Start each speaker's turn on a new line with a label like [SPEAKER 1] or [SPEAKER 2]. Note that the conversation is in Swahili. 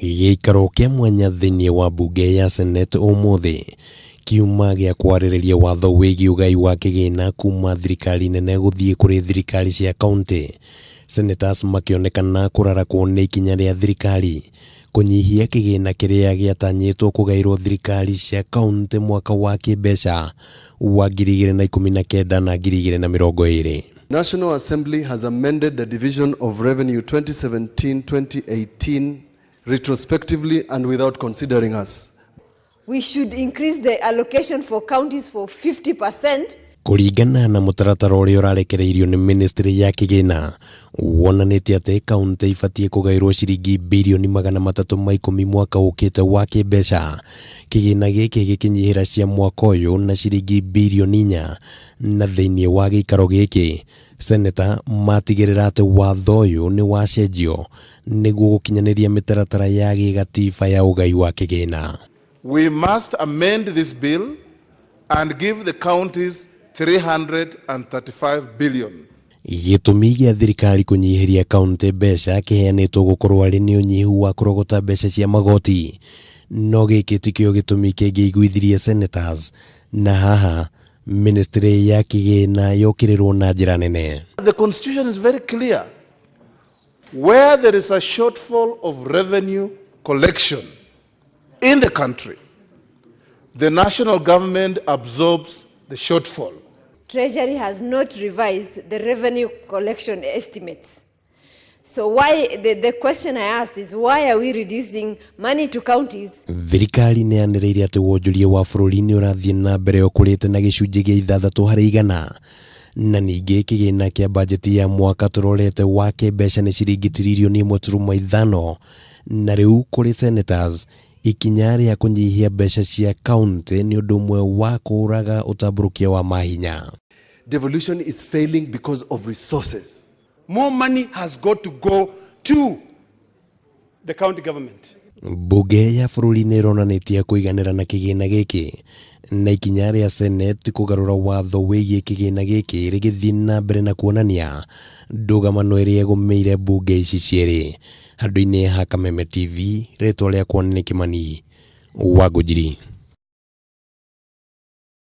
[SPEAKER 1] Gĩikaro kĩa mwanya thĩinĩ wa mbunge ya Senate ũmũthĩ kiuma gĩa kwarĩrĩria watho wĩgiĩ ũgai wa kĩgĩna kuma thirikari nene gũthiĩ kũrĩ thirikari cia kaunti. Senators makĩonekana kũrarakwo nĩ ikinya rĩa thirikari kũnyihia kĩgĩna kĩrĩa gĩatanyĩtwo kũgaĩrwo thirikari cia kaunti mwaka wa kĩmbeca wa 2019 na 2020.
[SPEAKER 2] National Assembly has amended the Division of Revenue 2017-2018 retrospectively and without considering us.
[SPEAKER 3] We should increase the allocation for counties for 50%.
[SPEAKER 1] Kũringana na mũtaratara ũrĩa ũrarekereirio nĩ ministry ya kĩgĩna, wonanĩtie atĩ kaunti ibatie kũgaĩrwo ciringi birioni 310 mwaka ũkĩte wa kĩmbeca. Kĩgĩna gĩkĩ gĩkinyihĩra cia mwaka ũyũ na ciringi birioni 4, na thĩinĩ wa gĩikaro gĩkĩ Senator matigĩrĩra atĩ watho ũyũ nĩ wacenjio nĩguo gũkinyanĩria mĩtaratara ya gĩgatiba ya ũgai wa kĩgĩna.
[SPEAKER 4] We must amend this bill and give the counties 335 billion.
[SPEAKER 1] Gĩtũmi gĩa thirikari kũnyihĩria kaunti mbeca kĩheanĩtwo gũkorwo arĩ nĩ ũnyihu wa kũrogota mbeca cia magoti, no gĩkĩ tikĩo gĩtũmi kĩngĩiguithirie senators, na haha ministry ya kĩgĩna yokĩrĩrwo na njĩra nene.
[SPEAKER 4] The constitution is very clear. Where there is a shortfall of revenue collection in the country, the national government absorbs the shortfall.
[SPEAKER 3] Treasury has not revised the revenue collection estimates. So why the question I asked is, why are we reducing money to counties?
[SPEAKER 1] Thirikari nĩ yanĩrĩire atĩ wonjoria wa bũrũri nĩ ũrathiĩ na mbere ũkũrĩte na gĩcunjĩ gĩa 6%, na ningĩ kĩgĩna kĩa bajeti ya mwaka tũrorete wa kĩmbeca nĩ ciringi tiririoni 1.5, na rĩu kũrĩ senators ikinya rĩa kũnyihia mbeca cia kaunti nĩ ũndũ ũmwe wa kũraga ũtambũrũkia wa mahinya.
[SPEAKER 2] Devolution is failing because of resources.
[SPEAKER 5] More money has got to go to the county government.
[SPEAKER 1] Mbunge ya bũrũri nĩ ĩronanĩtie kũiganĩra na kĩgĩna gĩkĩ, na ikinya rĩa Senate kũgarũra watho wĩgiĩ kĩgĩna gĩkĩ rĩgĩthiĩ na mbere na kuonania ndũgamano ĩrĩa ĩgũmĩire mbunge ici cierĩ. Handũ-inĩ ha Kameme TV, rĩtwa rĩakwa nĩ Kĩmani wa Ngũnjiri.